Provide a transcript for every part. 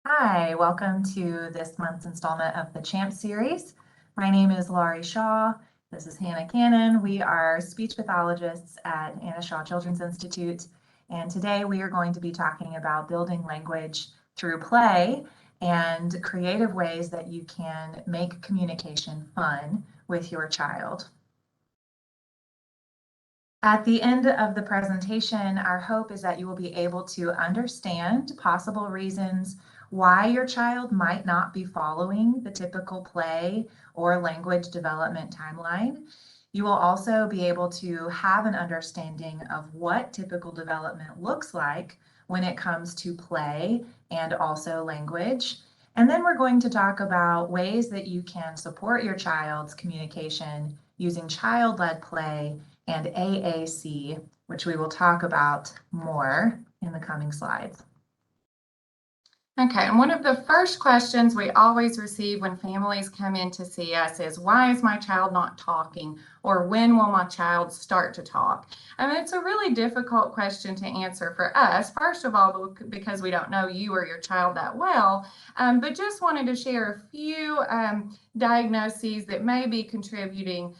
Hi, welcome to this month's installment of the CHAMP series. My name is Laurie Shaw. This is Hannah Cannon. We are speech pathologists at Anna Shaw Children's Institute, and today we are going to be talking about building language through play and creative ways that you can make communication fun with your child. At the end of the presentation, our hope is that you will be able to understand possible reasons why your child might not be following the typical play or language development timeline. You will also be able to have an understanding of what typical development looks like when it comes to play and also language. And then we're going to talk about ways that you can support your child's communication using child-led play and AAC, which we will talk about more in the coming slides. Okay, and one of the first questions we always receive when families come in to see us is, why is my child not talking? Or when will my child start to talk? I mean, it's a really difficult question to answer for us, first of all, because we don't know you or your child that well, but just wanted to share a few diagnoses that may be contributing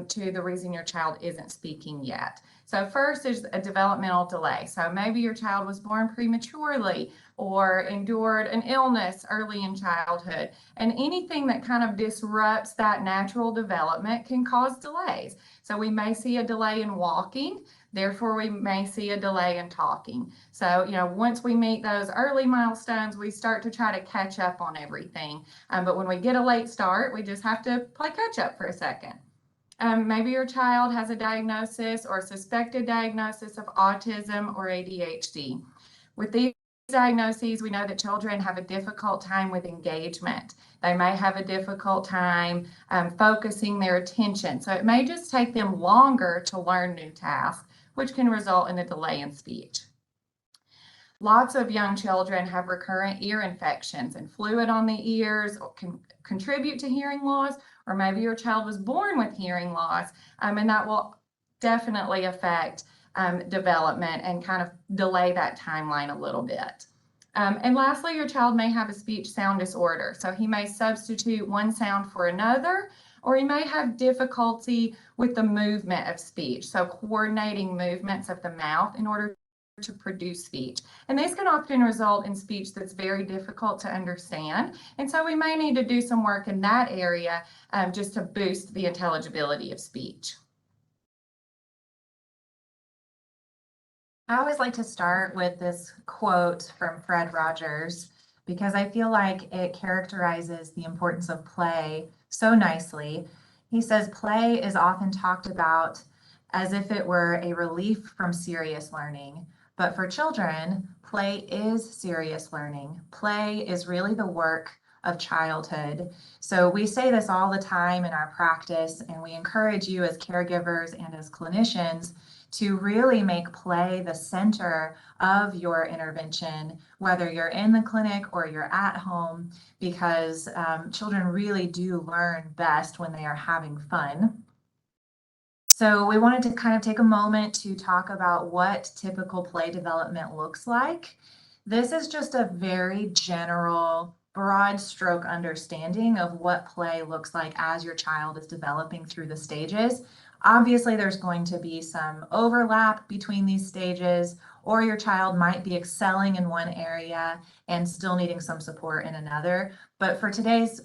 to the reason your child isn't speaking yet. So first is a developmental delay. So maybe your child was born prematurely or endured an illness early in childhood. And anything that kind of disrupts that natural development can cause delays. So we may see a delay in walking, therefore we may see a delay in talking. So, once we meet those early milestones, we start to try to catch up on everything. But when we get a late start, we just have to play catch up for a second. Maybe your child has a diagnosis or suspected diagnosis of autism or ADHD. With these diagnoses, we know that children have a difficult time with engagement. They may have a difficult time focusing their attention. So it may just take them longer to learn new tasks, which can result in a delay in speech. Lots of young children have recurrent ear infections, and fluid on the ears can contribute to hearing loss, or maybe your child was born with hearing loss, and that will definitely affect development and kind of delay that timeline a little bit. And lastly, your child may have a speech sound disorder. So he may substitute one sound for another, or he may have difficulty with the movement of speech. So coordinating movements of the mouth in order to produce speech. And this can often result in speech that's very difficult to understand. And so we may need to do some work in that area just to boost the intelligibility of speech. I always like to start with this quote from Fred Rogers because I feel like it characterizes the importance of play so nicely. He says, play is often talked about as if it were a relief from serious learning. But for children, play is serious learning. Play is really the work of childhood. So we say this all the time in our practice, and we encourage you as caregivers and as clinicians to really make play the center of your intervention, whether you're in the clinic or you're at home, because children really do learn best when they are having fun. So we wanted to kind of take a moment to talk about what typical play development looks like. This is just a very general, broad stroke understanding of what play looks like as your child is developing through the stages. Obviously, there's going to be some overlap between these stages, or your child might be excelling in one area and still needing some support in another. But for today's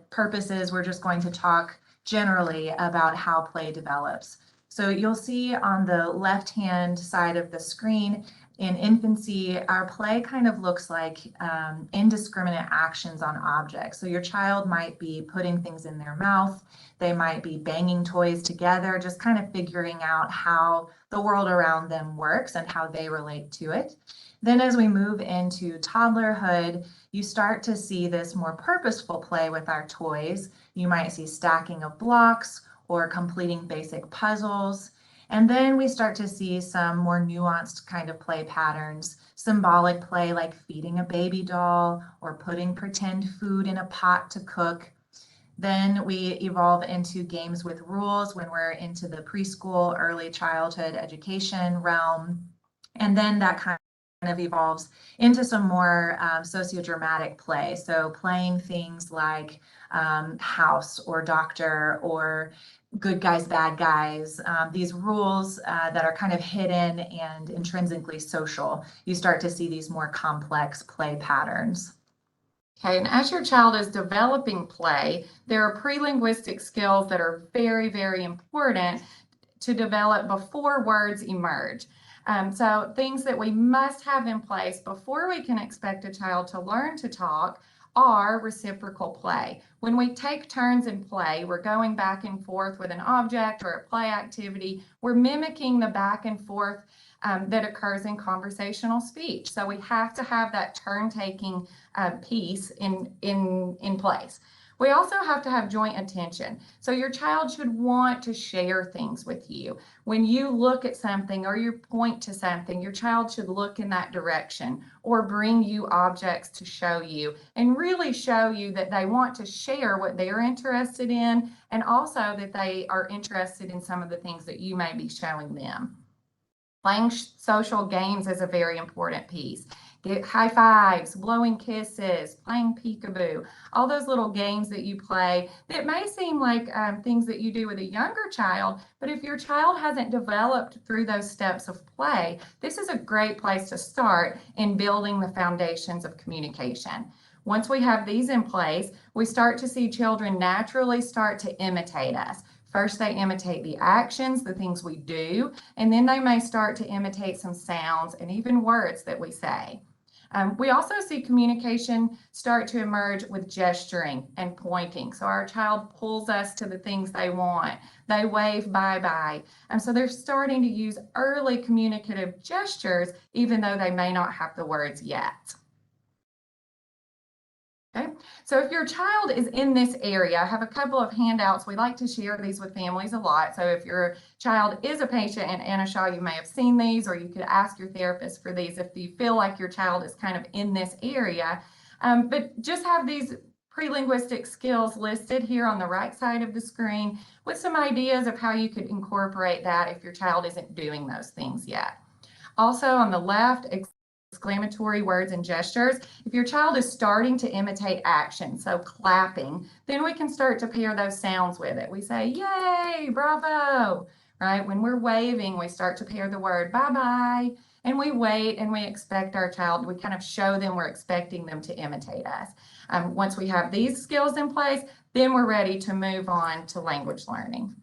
purposes, we're just going to talk generally about how play develops. So you'll see on the left-hand side of the screen, in infancy, our play kind of looks like indiscriminate actions on objects. So your child might be putting things in their mouth, they might be banging toys together, just kind of figuring out how the world around them works and how they relate to it. Then as we move into toddlerhood, you start to see this more purposeful play with our toys. You might see stacking of blocks or completing basic puzzles. And then we start to see some more nuanced kind of play patterns, symbolic play like feeding a baby doll or putting pretend food in a pot to cook. Then we evolve into games with rules when we're into the preschool, early childhood education realm. And then that kind of evolves into some more sociodramatic play. So playing things like house or doctor or good guys, bad guys, these rules that are kind of hidden and intrinsically social. You start to see these more complex play patterns. Okay, and as your child is developing play, there are pre-linguistic skills that are very, very important to develop before words emerge. So things that we must have in place before we can expect a child to learn to talk are reciprocal play. When we take turns in play, we're going back and forth with an object or a play activity. We're mimicking the back and forth that occurs in conversational speech. So we have to have that turn-taking piece in place. We also have to have joint attention. So your child should want to share things with you. When you look at something or you point to something, your child should look in that direction or bring you objects to show you and really show you that they want to share what they're interested in and also that they are interested in some of the things that you may be showing them. Playing social games is a very important piece. Get high fives, blowing kisses, playing peekaboo, all those little games that you play that may seem like things that you do with a younger child, but if your child hasn't developed through those steps of play, this is a great place to start in building the foundations of communication. Once we have these in place, we start to see children naturally start to imitate us. First, they imitate the actions, the things we do, and then they may start to imitate some sounds and even words that we say. We also see communication start to emerge with gesturing and pointing. So our child pulls us to the things they want. They wave bye-bye. And so they're starting to use early communicative gestures, even though they may not have the words yet. Okay, so if your child is in this area, I have a couple of handouts. We like to share these with families a lot. So if your child is a patient in Anna Shaw, you may have seen these, or you could ask your therapist for these if you feel like your child is kind of in this area. But just have these pre-linguistic skills listed here on the right side of the screen with some ideas of how you could incorporate that if your child isn't doing those things yet. Also on the left, exclamatory words and gestures. If your child is starting to imitate action, so clapping, then we can start to pair those sounds with it. We say, yay, bravo, right? When we're waving, we start to pair the word bye-bye, and we wait and we expect our child, we kind of show them we're expecting them to imitate us. Once we have these skills in place, then we're ready to move on to language learning.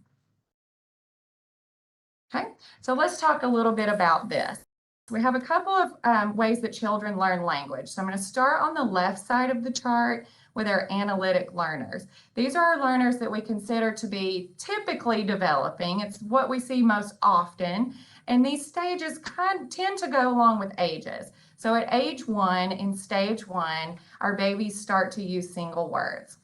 Okay, so let's talk a little bit about this. We have a couple of ways that children learn language. So I'm going to start on the left side of the chart with our analytic learners. These are our learners that we consider to be typically developing. It's what we see most often. And these stages tend to go along with ages. So at age 1, in stage 1, our babies start to use single words.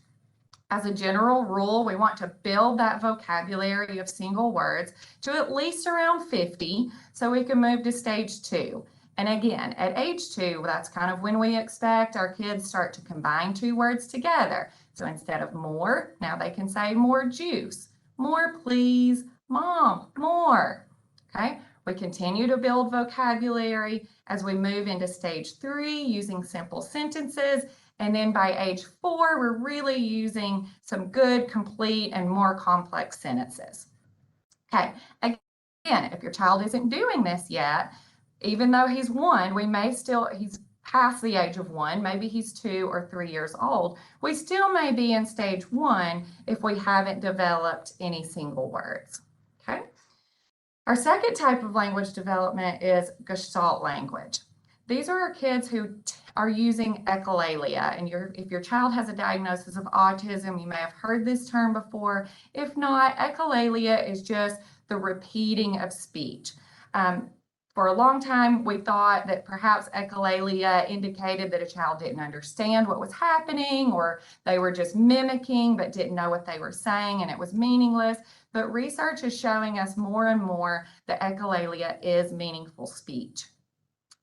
As a general rule, we want to build that vocabulary of single words to at least around 50 so we can move to stage 2. And again, at age 2, that's kind of when we expect our kids start to combine 2 words together. So instead of more, now they can say more juice, more please, mom, more. Okay, we continue to build vocabulary as we move into stage 3 using simple sentences. And then by age 4, we're really using some good, complete, and more complex sentences. Okay, again, if your child isn't doing this yet, even though he's 1, he's past the age of 1, maybe he's 2 or 3 years old, we still may be in stage 1 if we haven't developed any single words. Okay. Our second type of language development is Gestalt language. These are our kids who are using echolalia, and if your child has a diagnosis of autism, you may have heard this term before. If not, echolalia is just the repeating of speech. For a long time, we thought that perhaps echolalia indicated that a child didn't understand what was happening, or they were just mimicking but didn't know what they were saying and it was meaningless. But research is showing us more and more that echolalia is meaningful speech.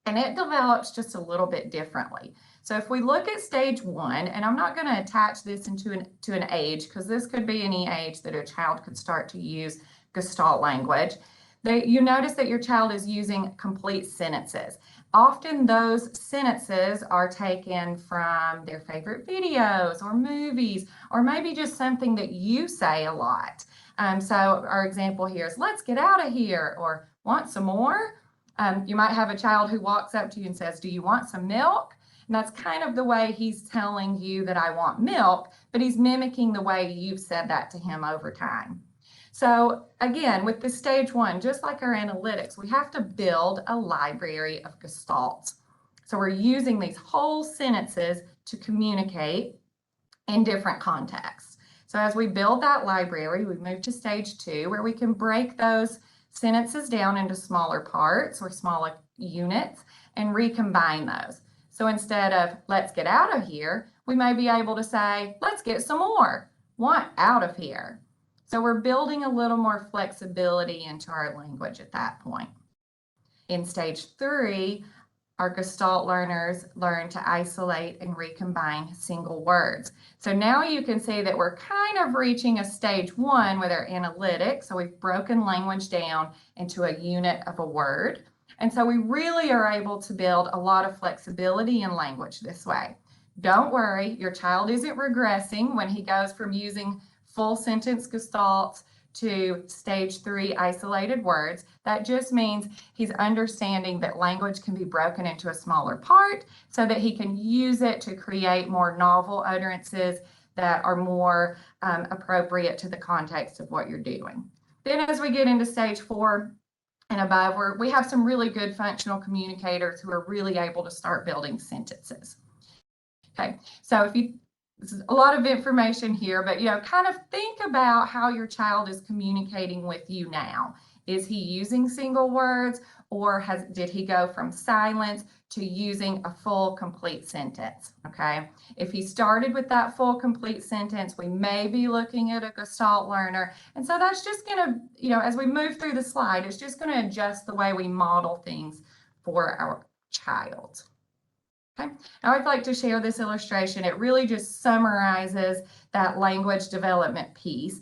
And it develops just a little bit differently. So if we look at stage 1, and I'm not going to attach this to an age, because this could be any age that a child could start to use Gestalt language. You notice that your child is using complete sentences. Often those sentences are taken from their favorite videos or movies, or maybe just something that you say a lot. So our example here is, let's get out of here, or want some more? You might have a child who walks up to you and says, do you want some milk? And that's kind of the way he's telling you that I want milk, but he's mimicking the way you've said that to him over time. So again, with the stage one, just like our analytics, we have to build a library of gestalts. So we're using these whole sentences to communicate in different contexts. So as we build that library, we move to stage two, where we can break those sentences down into smaller parts or smaller units and recombine those. So instead of let's get out of here, we may be able to say, let's get some more. Want out of here. So we're building a little more flexibility into our language at that point. In stage three, our Gestalt learners learn to isolate and recombine single words. So now you can see that we're kind of reaching a stage one with our analytics. So we've broken language down into a unit of a word. And so we really are able to build a lot of flexibility in language this way. Don't worry, your child isn't regressing when he goes from using full sentence gestalts to stage three isolated words. That just means he's understanding that language can be broken into a smaller part so that he can use it to create more novel utterances that are more appropriate to the context of what you're doing. Then as we get into stage four and above, we have some really good functional communicators who are really able to start building sentences. Okay, so this is a lot of information here, but kind of think about how your child is communicating with you now. Is he using single words, or did he go from silence to using a full complete sentence? Okay, if he started with that full complete sentence, we may be looking at a Gestalt learner, and so that's just going to, as we move through the slide, it's just going to adjust the way we model things for our child. Okay. I would like to share this illustration. It really just summarizes that language development piece.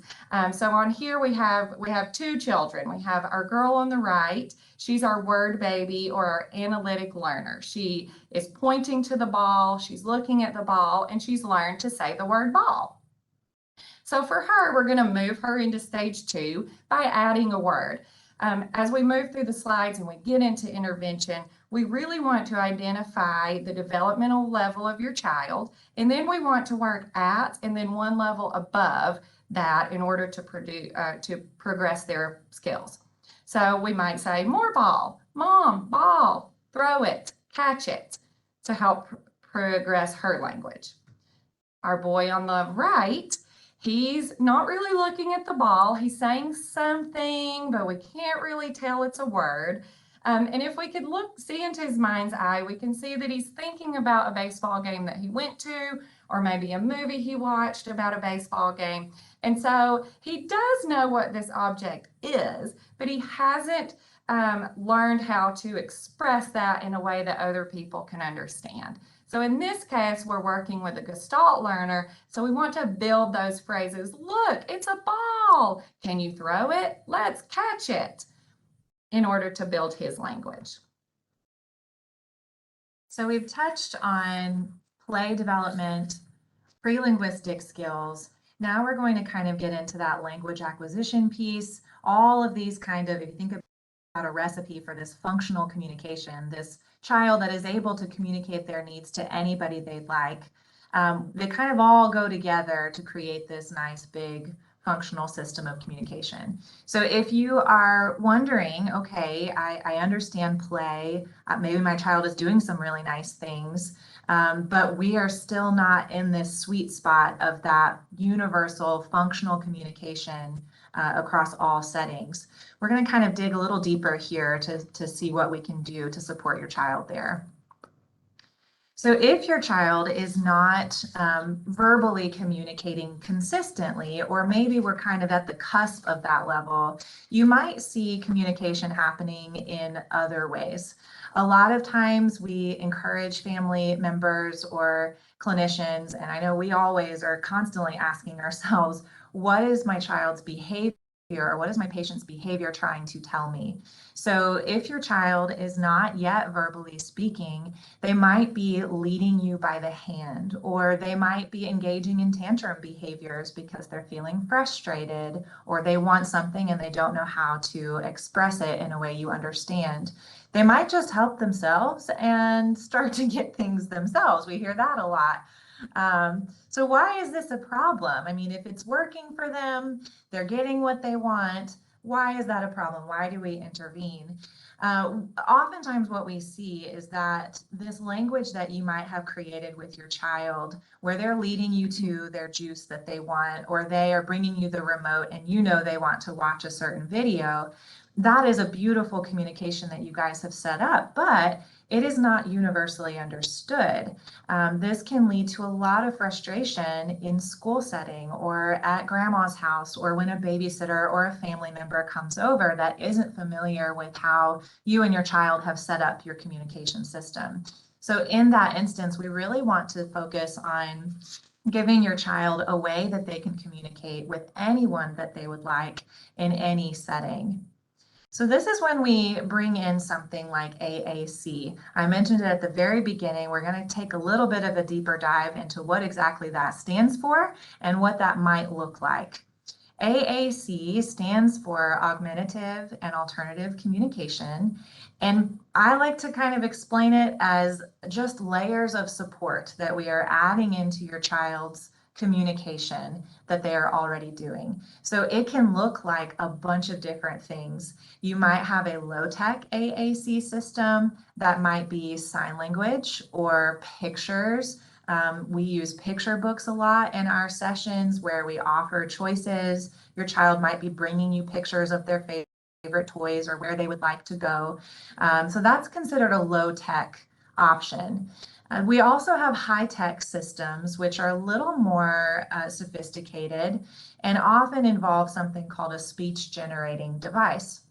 So on here we have two children. We have our girl on the right. She's our word baby, or our analytic learner. She is pointing to the ball, she's looking at the ball, and she's learned to say the word ball. So for her, we're going to move her into stage two by adding a word. As we move through the slides and we get into intervention, we really want to identify the developmental level of your child, and then we want to work at and then one level above that in order to progress their skills. So we might say more ball, mom, ball, throw it, catch it, to help progress her language. Our boy on the right, he's not really looking at the ball. He's saying something, but we can't really tell it's a word. And if we could see into his mind's eye, we can see that he's thinking about a baseball game that he went to, or maybe a movie he watched about a baseball game. And so he does know what this object is, but he hasn't learned how to express that in a way that other people can understand. So in this case, we're working with a Gestalt learner. So we want to build those phrases. Look, it's a ball. Can you throw it? Let's catch it, in order to build his language. So we've touched on play development, pre-linguistic skills. Now we're going to kind of get into that language acquisition piece. All of these kind of, if you think about a recipe for this functional communication, this child that is able to communicate their needs to anybody they'd like, they kind of all go together to create this nice big functional system of communication. So if you are wondering, okay, I understand play, maybe my child is doing some really nice things, but we are still not in this sweet spot of that universal functional communication across all settings. We're going to kind of dig a little deeper here to see what we can do to support your child there. So if your child is not verbally communicating consistently, or maybe we're kind of at the cusp of that level, you might see communication happening in other ways. A lot of times we encourage family members or clinicians, and I know we always are constantly asking ourselves, what is my child's behavior or what is my patient's behavior trying to tell me? So if your child is not yet verbally speaking, they might be leading you by the hand, or they might be engaging in tantrum behaviors because they're feeling frustrated, or they want something and they don't know how to express it in a way you understand. They might just help themselves and start to get things themselves. We hear that a lot. So why is this a problem? I mean, if it's working for them, they're getting what they want, why is that a problem? Why do we intervene? Oftentimes what we see is that this language that you might have created with your child, where they're leading you to their juice that they want, or they are bringing you the remote and you know they want to watch a certain video, that is a beautiful communication that you guys have set up, but it is not universally understood. This can lead to a lot of frustration in school setting or at grandma's house, or when a babysitter or a family member comes over that isn't familiar with how you and your child have set up your communication system. So in that instance, we really want to focus on giving your child a way that they can communicate with anyone that they would like in any setting. So this is when we bring in something like AAC. I mentioned it at the very beginning. We're going to take a little bit of a deeper dive into what exactly that stands for and what that might look like. AAC stands for Augmentative and Alternative Communication. And I like to kind of explain it as just layers of support that we are adding into your child's communication that they are already doing. So it can look like a bunch of different things. You might have a low-tech AAC system that might be sign language or pictures. We use picture books a lot in our sessions where we offer choices. Your child might be bringing you pictures of their favorite toys or where they would like to go. So that's considered a low-tech option. We also have high-tech systems, which are a little more sophisticated and often involve something called a speech generating device.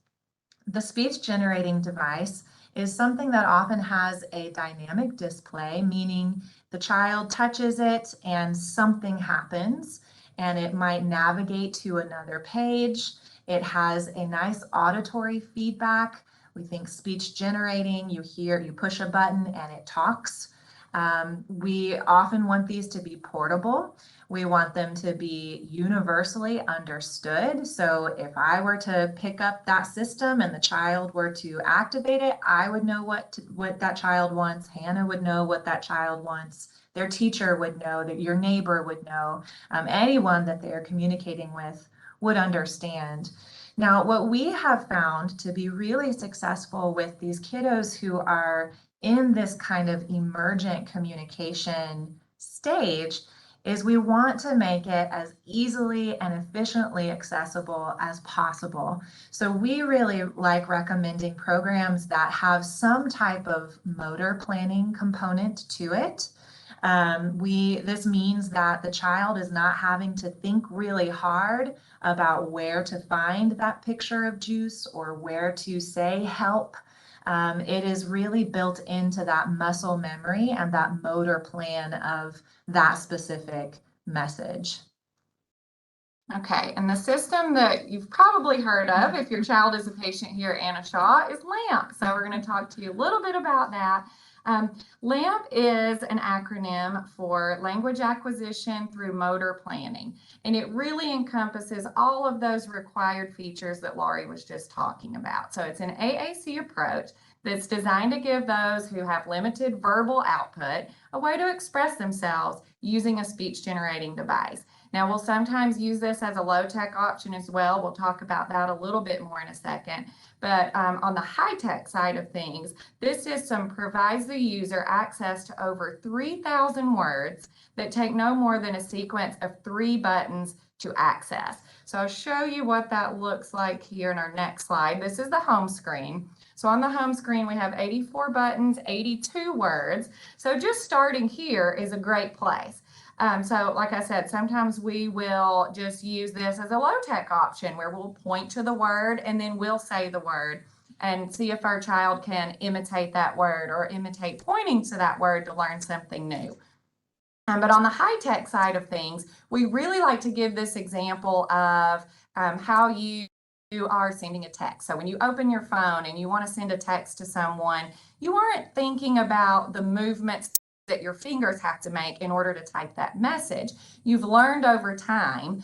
The speech generating device is something that often has a dynamic display, meaning the child touches it and something happens, and it might navigate to another page. It has a nice auditory feedback. We think speech generating, you push a button and it talks. We often want these to be portable. We want them to be universally understood. So if I were to pick up that system and the child were to activate it, I would know what that child wants. Hannah would know what that child wants. Their teacher would know, that your neighbor would know. Anyone that they're communicating with would understand. Now, what we have found to be really successful with these kiddos who are in this kind of emergent communication stage is we want to make it as easily and efficiently accessible as possible. So we really like recommending programs that have some type of motor planning component to it. This means that the child is not having to think really hard about where to find that picture of juice or where to say help. It is really built into that muscle memory and that motor plan of that specific message. Okay, and the system that you've probably heard of if your child is a patient here at Anna Shaw is LAMP. So we're going to talk to you a little bit about that. LAMP is an acronym for Language Acquisition through Motor Planning, and it really encompasses all of those required features that Laurie was just talking about. So it's an AAC approach that's designed to give those who have limited verbal output a way to express themselves using a speech generating device. Now, we'll sometimes use this as a low-tech option as well. We'll talk about that a little bit more in a second. But on the high-tech side of things, this system provides the user access to over 3,000 words that take no more than a sequence of 3 buttons to access. So I'll show you what that looks like here in our next slide. This is the home screen. So on the home screen, we have 84 buttons, 82 words. So just starting here is a great place. So like I said, sometimes we will just use this as a low-tech option where we'll point to the word and then we'll say the word and see if our child can imitate that word or imitate pointing to that word to learn something new. But on the high-tech side of things, we really like to give this example of how you are sending a text. So when you open your phone and you want to send a text to someone, you aren't thinking about the movements that your fingers have to make in order to type that message. You've learned over time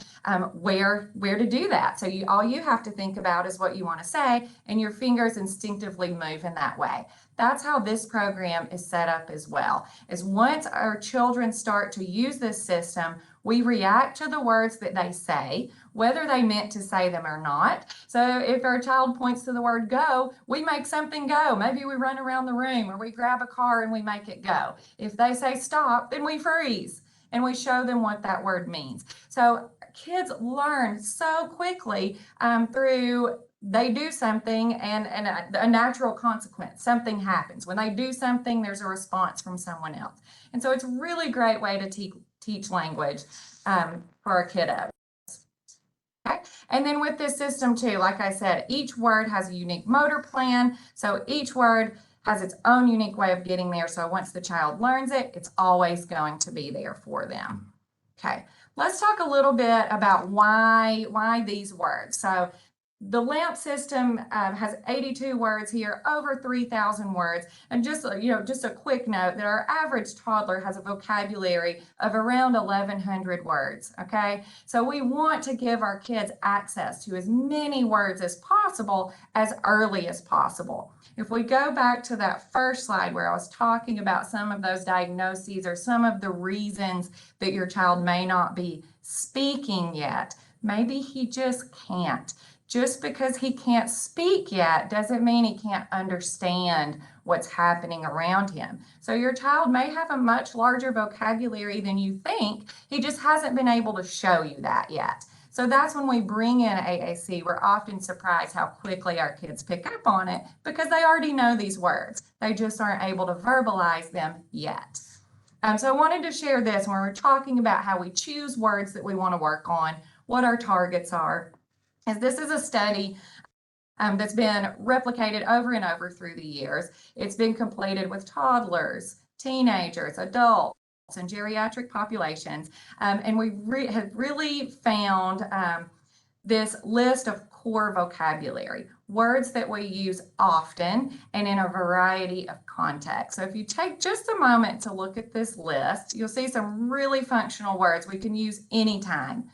where to do that. So all you have to think about is what you want to say, and your fingers instinctively move in that way. That's how this program is set up as well. Is once our children start to use this system, we react to the words that they say, whether they meant to say them or not. So if our child points to the word go, we make something go. Maybe we run around the room, or we grab a car and we make it go. If they say stop, then we freeze and we show them what that word means. So kids learn so quickly through they do something and a natural consequence. Something happens. When they do something, there's a response from someone else. And so it's a really great way to teach language for our kiddos. Okay. And then with this system too, like I said, each word has a unique motor plan. So each word has its own unique way of getting there. So once the child learns it, it's always going to be there for them. Okay, let's talk a little bit about why these words. So the LAMP system has 82 words here, over 3,000 words. And just a quick note that our average toddler has a vocabulary of around 1,100 words, okay? So we want to give our kids access to as many words as possible as early as possible. If we go back to that first slide where I was talking about some of those diagnoses or some of the reasons that your child may not be speaking yet, maybe he just can't. Just because he can't speak yet doesn't mean he can't understand what's happening around him. So your child may have a much larger vocabulary than you think. He just hasn't been able to show you that yet. So that's when we bring in AAC, we're often surprised how quickly our kids pick up on it because they already know these words. They just aren't able to verbalize them yet. So I wanted to share this when we're talking about how we choose words that we want to work on, what our targets are. As this is a study that's been replicated over and over through the years. It's been completed with toddlers, teenagers, adults, and geriatric populations. And we have really found this list of core vocabulary, words that we use often and in a variety of contexts. So if you take just a moment to look at this list, you'll see some really functional words we can use anytime.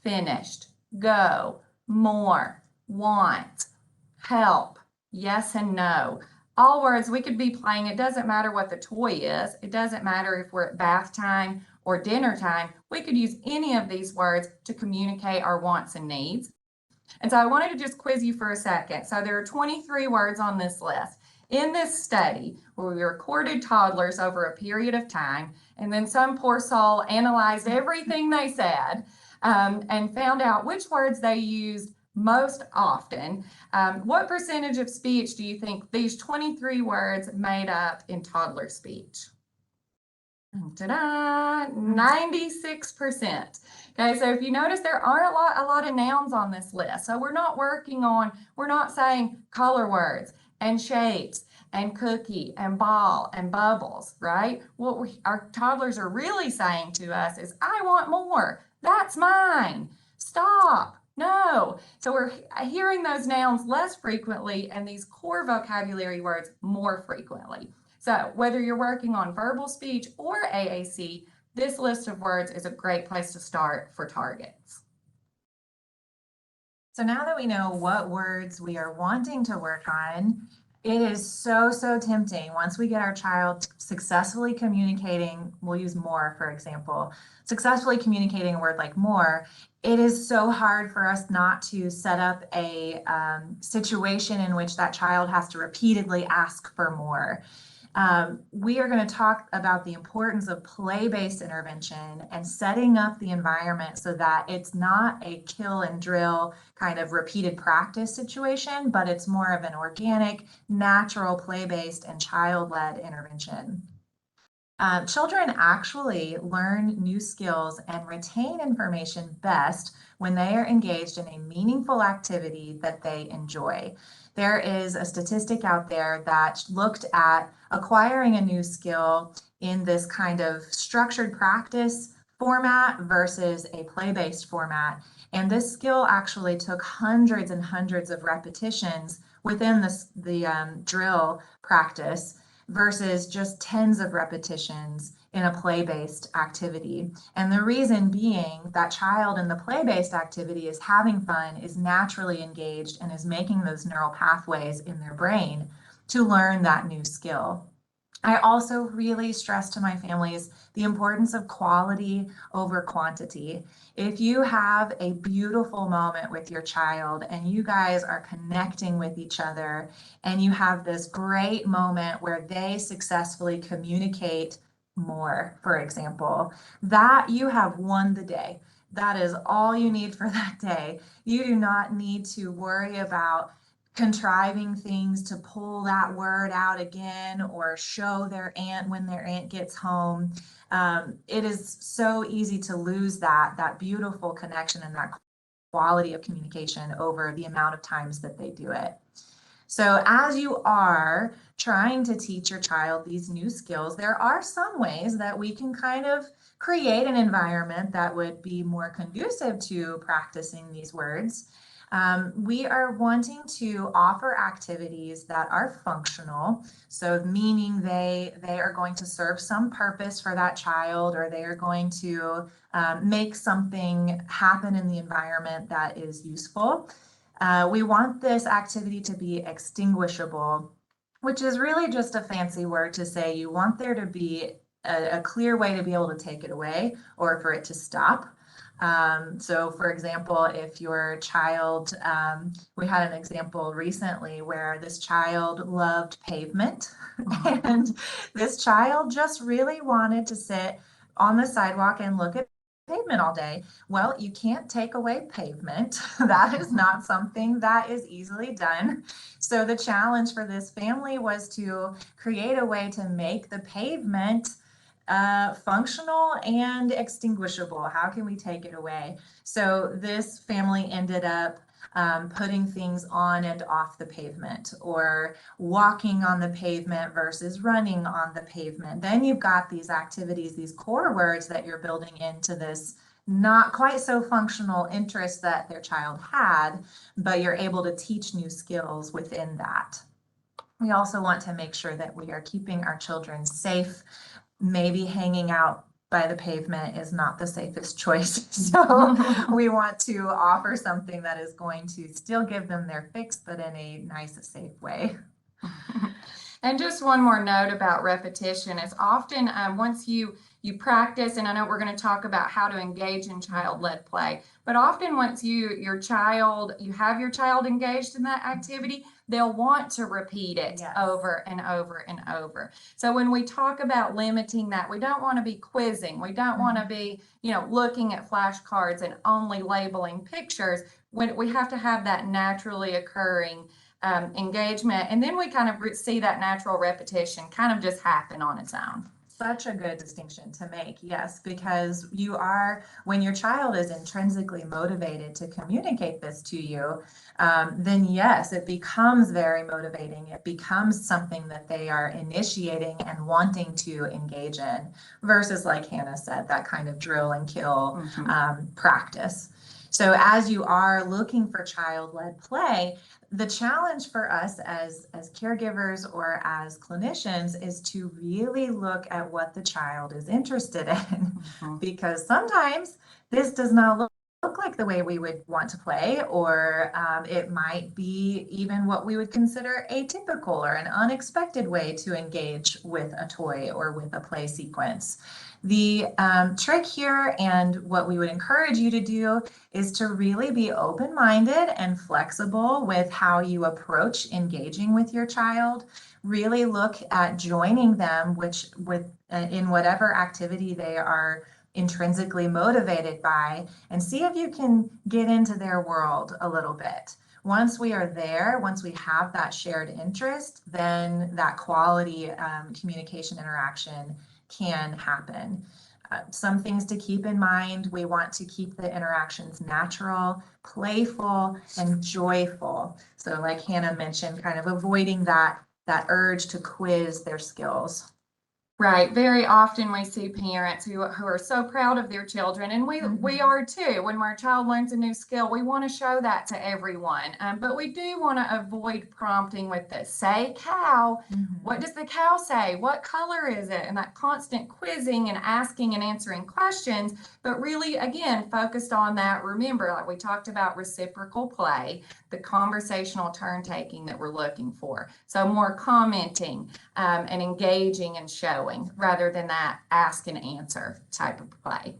Finished, go, more, want, help, yes and no. All words we could be playing. It doesn't matter what the toy is. It doesn't matter if we're at bath time or dinner time. We could use any of these words to communicate our wants and needs. And so I wanted to just quiz you for a second. So there are 23 words on this list. In this study, where we recorded toddlers over a period of time, and then some poor soul analyzed everything they said, and found out which words they used most often. What percentage of speech do you think these 23 words made up in toddler speech? Ta-da, 96%. Okay, so if you notice, there aren't a lot of nouns on this list. So we're not saying color words and shapes and cookie and ball and bubbles, right? What our toddlers are really saying to us is, I want more. That's mine. Stop. No. So we're hearing those nouns less frequently and these core vocabulary words more frequently. So whether you're working on verbal speech or AAC, this list of words is a great place to start for targets. So now that we know what words we are wanting to work on, it is so tempting once we get our child successfully communicating, we'll use more, for example, successfully communicating a word like more, it is so hard for us not to set up a situation in which that child has to repeatedly ask for more. We are going to talk about the importance of play-based intervention and setting up the environment so that it's not a kill and drill kind of repeated practice situation, but it's more of an organic, natural, play-based and child-led intervention. Children actually learn new skills and retain information best when they are engaged in a meaningful activity that they enjoy. There is a statistic out there that looked at acquiring a new skill in this kind of structured practice format versus a play-based format. And this skill actually took hundreds and hundreds of repetitions within the drill practice versus just tens of repetitions in a play-based activity. And the reason being that child in the play-based activity is having fun, is naturally engaged, and is making those neural pathways in their brain to learn that new skill. I also really stress to my families the importance of quality over quantity. If you have a beautiful moment with your child and you guys are connecting with each other and you have this great moment where they successfully communicate more, for example, that you have won the day. That is all you need for that day. You do not need to worry about contriving things to pull that word out again or show their aunt when their aunt gets home. It is so easy to lose that beautiful connection and that quality of communication over the amount of times that they do it. So as you are trying to teach your child these new skills, there are some ways that we can kind of create an environment that would be more conducive to practicing these words. We are wanting to offer activities that are functional, so meaning they are going to serve some purpose for that child, or they are going to make something happen in the environment that is useful. We want this activity to be extinguishable, which is really just a fancy word to say you want there to be a clear way to be able to take it away or for it to stop. So for example, if your child, we had an example recently where this child loved pavement and this child just really wanted to sit on the sidewalk and look at pavement all day. Well, you can't take away pavement. That is not something that is easily done. So the challenge for this family was to create a way to make the pavement functional and extinguishable. How can we take it away? So this family ended up putting things on and off the pavement, or walking on the pavement versus running on the pavement. Then you've got these activities, these core words that you're building into this not quite so functional interest that their child had, but you're able to teach new skills within that. We also want to make sure that we are keeping our children safe. Maybe hanging out by the pavement is not the safest choice. So we want to offer something that is going to still give them their fix, but in a nice, safe way. And just one more note about repetition is often once you practice, and I know we're going to talk about how to engage in child-led play, but often once you have your child engaged in that activity, they'll want to repeat it over and over and over. So when we talk about limiting that, we don't want to be quizzing. We don't want to be, looking at flashcards and only labeling pictures. When we have to have that naturally occurring engagement, and then we kind of see that natural repetition kind of just happen on its own. Such a good distinction to make, yes, because when your child is intrinsically motivated to communicate this to you, then yes, it becomes very motivating. It becomes something that they are initiating and wanting to engage in, versus, like Hannah said, that kind of drill and kill practice. So as you are looking for child-led play, the challenge for us as caregivers or as clinicians is to really look at what the child is interested in, because sometimes this does not look like the way we would want to play, or it might be even what we would consider atypical or an unexpected way to engage with a toy or with a play sequence. The trick here, and what we would encourage you to do, is to really be open-minded and flexible with how you approach engaging with your child. Really look at joining them in whatever activity they are intrinsically motivated by, and see if you can get into their world a little bit. Once we are there, once we have that shared interest, then that quality communication interaction can happen. Some things to keep in mind: we want to keep the interactions natural, playful, and joyful. So like Hannah mentioned, kind of avoiding that urge to quiz their skills. Right. Very often we see parents who are so proud of their children, and we are too. When our child learns a new skill, we want to show that to everyone. But we do want to avoid prompting with the say cow. What does the cow say? What color is it? And that constant quizzing and asking and answering questions, but really, again, focused on that. Remember, like we talked about reciprocal play, the conversational turn taking that we're looking for. So more commenting and engaging and showing rather than that ask and answer type of play.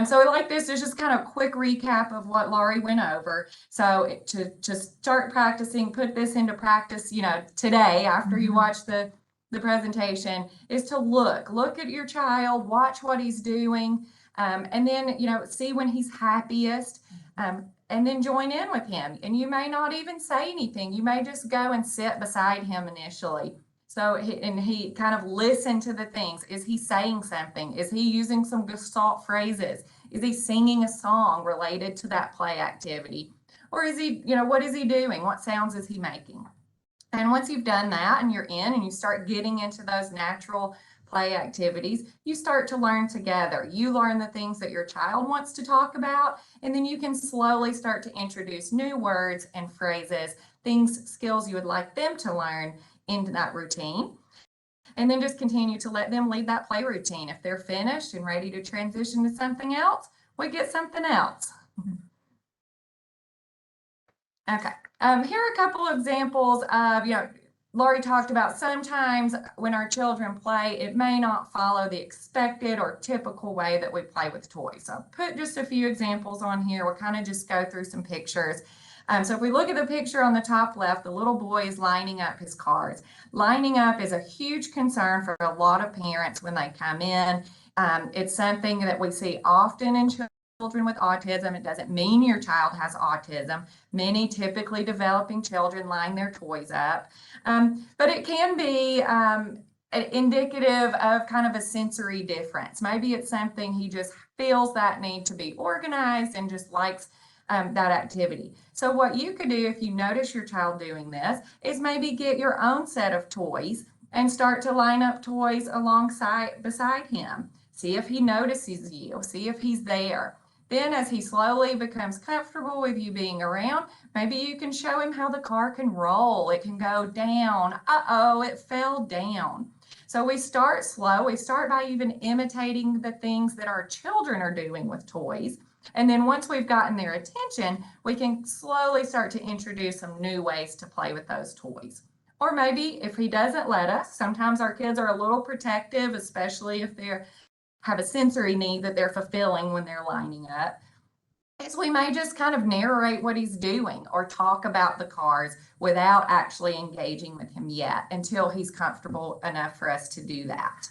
So like this is just kind of a quick recap of what Laurie went over. So to start practicing, put this into practice, today after you watch the presentation, is to look at your child, watch what he's doing, and then, see when he's happiest. And then join in with him. And you may not even say anything. You may just go and sit beside him initially. So he kind of listen to the things. Is he saying something? Is he using some gestalt phrases? Is he singing a song related to that play activity? Or is he, what is he doing? What sounds is he making? And once you've done that and you're in and you start getting into those natural play activities, you start to learn together. You learn the things that your child wants to talk about, and then you can slowly start to introduce new words and phrases, skills you would like them to learn into that routine. And then just continue to let them lead that play routine. If they're finished and ready to transition to something else, we get something else. Okay, here are a couple of examples of, Laurie talked about sometimes when our children play, it may not follow the expected or typical way that we play with toys. So I'll put just a few examples on here. We'll kind of just go through some pictures. So if we look at the picture on the top left, the little boy is lining up his cards. Lining up is a huge concern for a lot of parents when they come in. It's something that we see often in children with autism. It doesn't mean your child has autism. Many typically developing children line their toys up. But it can be indicative of kind of a sensory difference. Maybe it's something he just feels that need to be organized and just likes that activity. So what you could do if you notice your child doing this is maybe get your own set of toys and start to line up toys beside him. See if he notices you, see if he's there. Then as he slowly becomes comfortable with you being around, maybe you can show him how the car can roll. It can go down. Uh-oh, it fell down. So we start slow. We start by even imitating the things that our children are doing with toys. And then once we've gotten their attention, we can slowly start to introduce some new ways to play with those toys. Or maybe if he doesn't let us, sometimes our kids are a little protective, especially if they're have a sensory need that they're fulfilling when they're lining up, is we may just kind of narrate what he's doing or talk about the cars without actually engaging with him yet until he's comfortable enough for us to do that.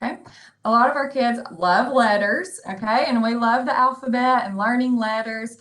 Okay. A lot of our kids love letters, okay, and we love the alphabet and learning letters.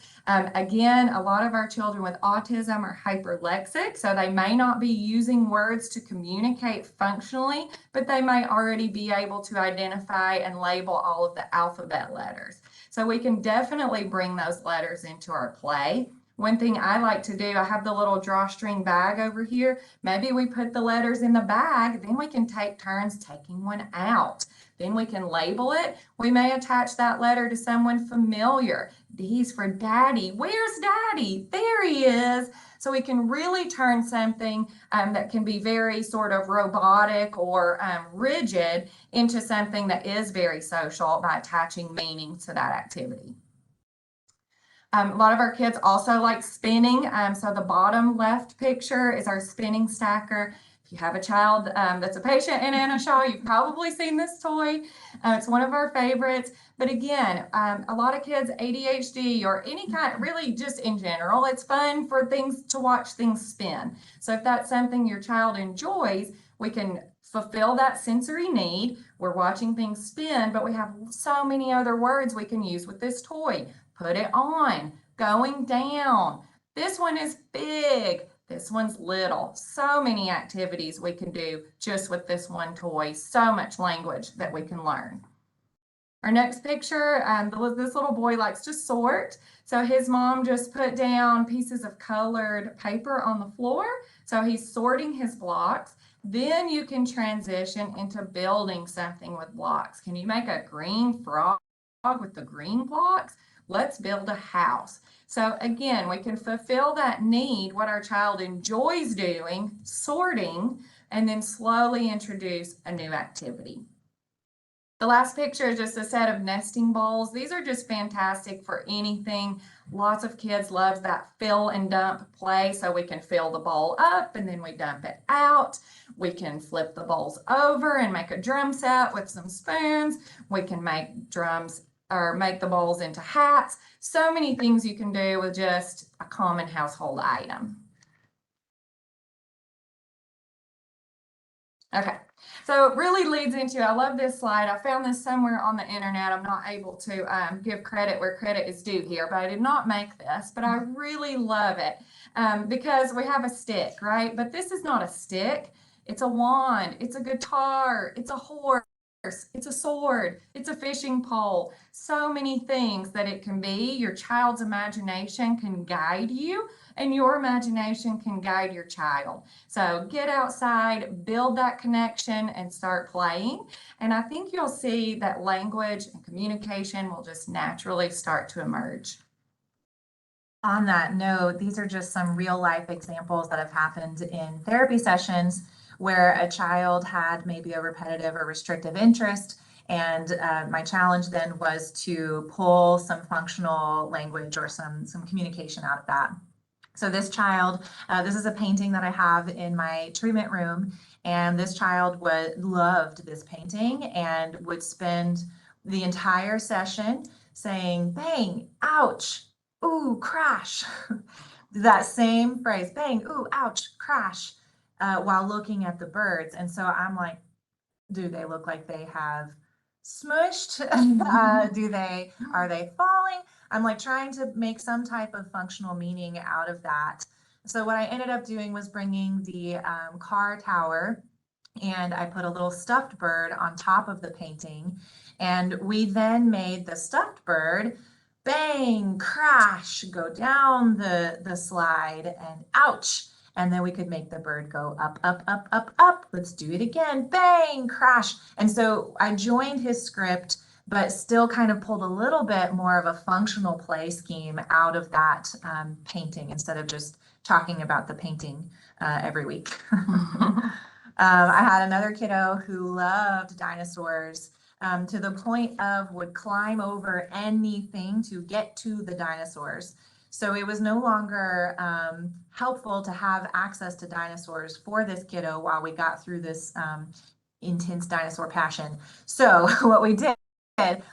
Again, a lot of our children with autism are hyperlexic, so they may not be using words to communicate functionally, but they may already be able to identify and label all of the alphabet letters. So we can definitely bring those letters into our play. One thing I like to do, I have the little drawstring bag over here. Maybe we put the letters in the bag, then we can take turns taking one out. Then we can label it. We may attach that letter to someone familiar. D's for daddy. Where's daddy? There he is. So we can really turn something that can be very sort of robotic or rigid into something that is very social by attaching meaning to that activity. A lot of our kids also like spinning. So the bottom left picture is our spinning stacker. If you have a child that's a patient in Anna Shaw, you've probably seen this toy. It's one of our favorites. But again, a lot of kids, ADHD or any kind, really just in general, it's fun for things to watch things spin. So if that's something your child enjoys, we can fulfill that sensory need. We're watching things spin, but we have so many other words we can use with this toy. Put it on, going down. This one is big. This one's little. So many activities we can do just with this one toy. So much language that we can learn. Our next picture, this little boy likes to sort. So his mom just put down pieces of colored paper on the floor. So he's sorting his blocks. Then you can transition into building something with blocks. Can you make a green frog with the green blocks? Let's build a house. So again, we can fulfill that need, what our child enjoys doing, sorting, and then slowly introduce a new activity. The last picture is just a set of nesting bowls. These are just fantastic for anything. Lots of kids love that fill and dump play. So we can fill the bowl up and then we dump it out. We can flip the bowls over and make a drum set with some spoons. We can make drums or make the bowls into hats. So many things you can do with just a common household item. Okay, so it really leads into, I love this slide. I found this somewhere on the internet. I'm not able to give credit where credit is due here, but I did not make this, but I really love it because we have a stick, right? But this is not a stick. It's a wand, it's a guitar, it's a horse, it's a sword, it's a fishing pole. So many things that it can be. Your child's imagination can guide you, and your imagination can guide your child. So get outside, build that connection, and start playing. And I think you'll see that language and communication will just naturally start to emerge. On that note, these are just some real life examples that have happened in therapy sessions where a child had maybe a repetitive or restrictive interest. And my challenge then was to pull some functional language or some communication out of that. So this child, this is a painting that I have in my treatment room, and this child loved this painting and would spend the entire session saying, bang, ouch, ooh, crash. That same phrase, bang, ooh, ouch, crash, while looking at the birds. And so I'm like, do they look like they have smushed? Are they falling? I'm like trying to make some type of functional meaning out of that. So what I ended up doing was bringing the car tower, and I put a little stuffed bird on top of the painting. And we then made the stuffed bird bang, crash, go down the slide, and ouch. And then we could make the bird go up, up, up, up, up. Let's do it again. Bang, crash. And so I joined his script, but still kind of pulled a little bit more of a functional play scheme out of that painting instead of just talking about the painting every week. I had another kiddo who loved dinosaurs to the point of would climb over anything to get to the dinosaurs. So it was no longer helpful to have access to dinosaurs for this kiddo while we got through this intense dinosaur passion. So what we did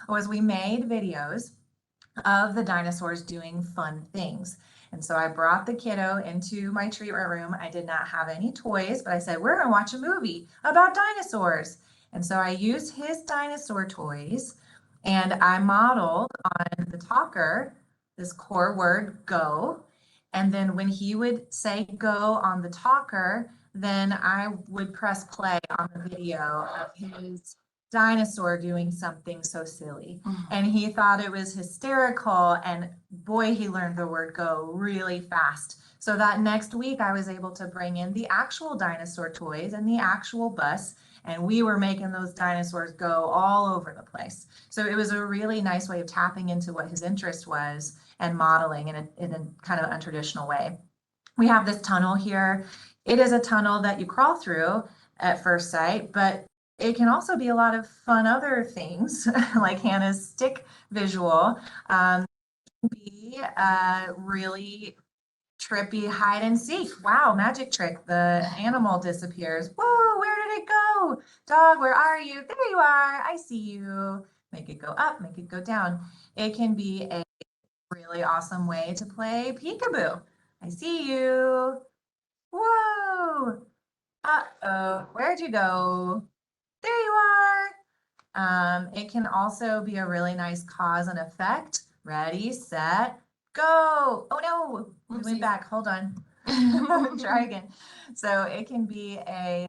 was we made videos of the dinosaurs doing fun things. And so I brought the kiddo into my treatment room. I did not have any toys, but I said, we're gonna watch a movie about dinosaurs. And so I used his dinosaur toys, and I modeled on the talker this core word, go. And then when he would say go on the talker, then I would press play on the video of his dinosaur doing something so silly. And he thought it was hysterical, and boy, he learned the word go really fast. So that next week I was able to bring in the actual dinosaur toys and the actual bus, and we were making those dinosaurs go all over the place. So it was a really nice way of tapping into what his interest was and modeling in a kind of untraditional way. We have this tunnel here. It is a tunnel that you crawl through at first sight, but it can also be a lot of fun other things, like Hannah's stick visual. Be really trippy hide and seek. Wow, magic trick. The animal disappears. Whoa, where did it go? Dog, where are you? There you are. I see you. Make it go up, make it go down. It can be a really awesome way to play peekaboo. I see you. Whoa. Uh-oh, where'd you go? There you are. It can also be a really nice cause and effect. Ready, set, go. Oh no, we went back. Hold on. Try again. So it can be a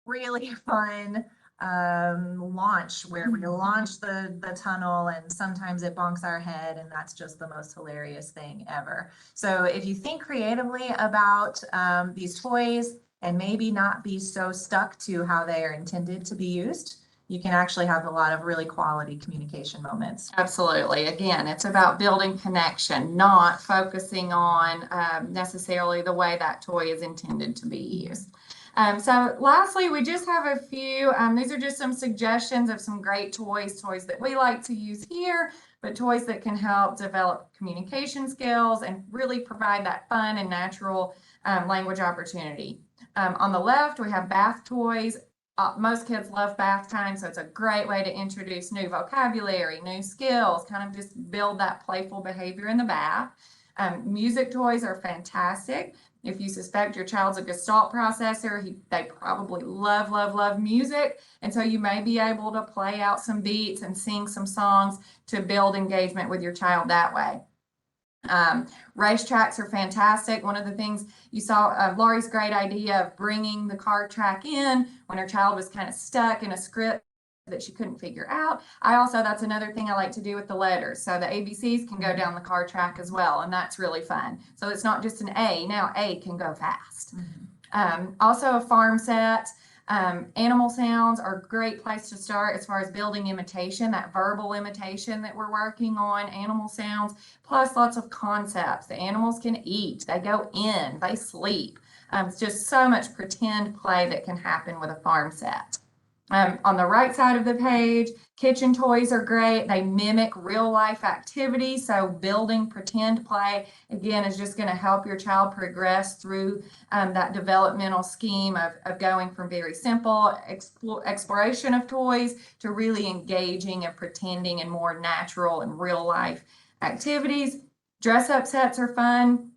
really fun launch where we launch the tunnel, and sometimes it bonks our head, and that's just the most hilarious thing ever. So if you think creatively about these toys and maybe not be so stuck to how they are intended to be used, you can actually have a lot of really quality communication moments. Absolutely. Again, it's about building connection, not focusing on necessarily the way that toy is intended to be used. So lastly, we just have a few, these are just some suggestions of some great toys that we like to use here, but toys that can help develop communication skills and really provide that fun and natural language opportunity. On the left, we have bath toys. Most kids love bath time, so it's a great way to introduce new vocabulary, new skills, kind of just build that playful behavior in the bath. Music toys are fantastic. If you suspect your child's a Gestalt processor, they probably love music. And so you may be able to play out some beats and sing some songs to build engagement with your child that way. Racetracks are fantastic. One of the things you saw, Laurie's great idea of bringing the car track in when her child was kind of stuck in a script that she couldn't figure out. That's another thing I like to do with the letters. So the ABCs can go down the car track as well, and that's really fun. So it's not just an A, now A can go fast. Also a farm set. Animal sounds are a great place to start as far as building imitation, that verbal imitation that we're working on, animal sounds, plus lots of concepts. The animals can eat, they go in, they sleep. It's just so much pretend play that can happen with a farm set. On the right side of the page, kitchen toys are great. They mimic real life activities. So building pretend play, again, is just going to help your child progress through that developmental scheme of going from very simple exploration of toys to really engaging and pretending and more natural and real life activities. Dress up sets are fun.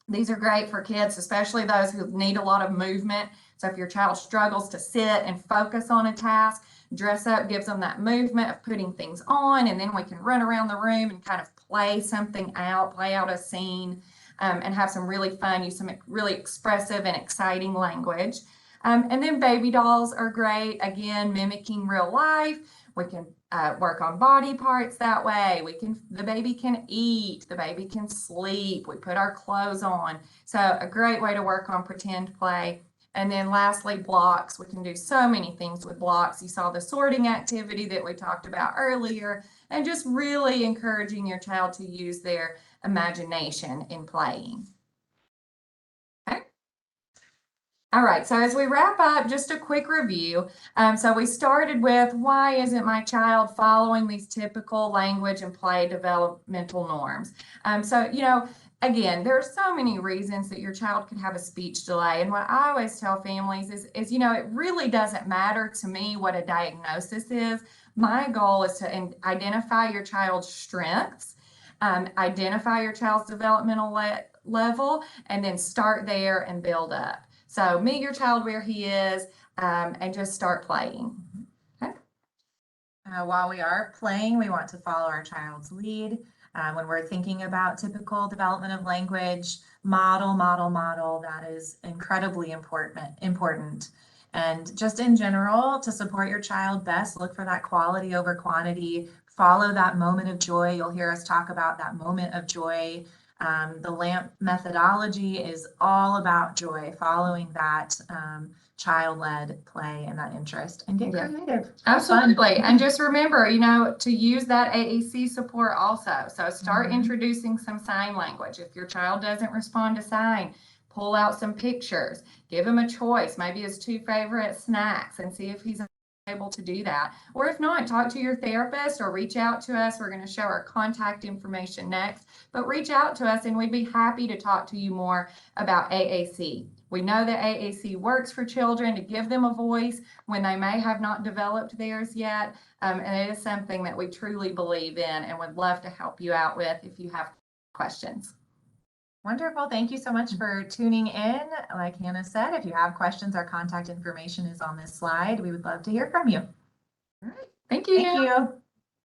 These are great for kids, especially those who need a lot of movement. So if your child struggles to sit and focus on a task, dress up gives them that movement of putting things on, and then we can run around the room and kind of play something out, play out a scene, and have some really fun, use some really expressive and exciting language. And then baby dolls are great, again, mimicking real life. We can work on body parts that way. The baby can eat, the baby can sleep. We put our clothes on. So a great way to work on pretend play. And then lastly, blocks. We can do so many things with blocks. You saw the sorting activity that we talked about earlier, and just really encouraging your child to use their imagination in playing. Okay. All right, so as we wrap up, just a quick review. So we started with, why isn't my child following these typical language and play developmental norms? Again, there are so many reasons that your child could have a speech delay. And what I always tell families is it really doesn't matter to me what a diagnosis is. My goal is to identify your child's strengths, identify your child's developmental level, and then start there and build up. So meet your child where he is, and just start playing. Okay. While we are playing, we want to follow our child's lead. When we're thinking about typical development of language, model, that is incredibly important. And just in general, to support your child best, look for that quality over quantity, follow that moment of joy. You'll hear us talk about that moment of joy. The LAMP methodology is all about joy, following that child-led play and that interest, and get creative. Absolutely. And just remember, to use that AAC support also. So start introducing some sign language. If your child doesn't respond to sign, pull out some pictures, give him a choice, maybe his 2 favorite snacks, and see if he's able to do that. Or if not, talk to your therapist or reach out to us. We're going to show our contact information next, but reach out to us and we'd be happy to talk to you more about AAC. We know that AAC works for children to give them a voice when they may have not developed theirs yet, and it is something that we truly believe in and would love to help you out with if you have questions. Wonderful. Thank you so much for tuning in. Like Hannah said, if you have questions, our contact information is on this slide. We would love to hear from you. All right. Thank you. Thank you.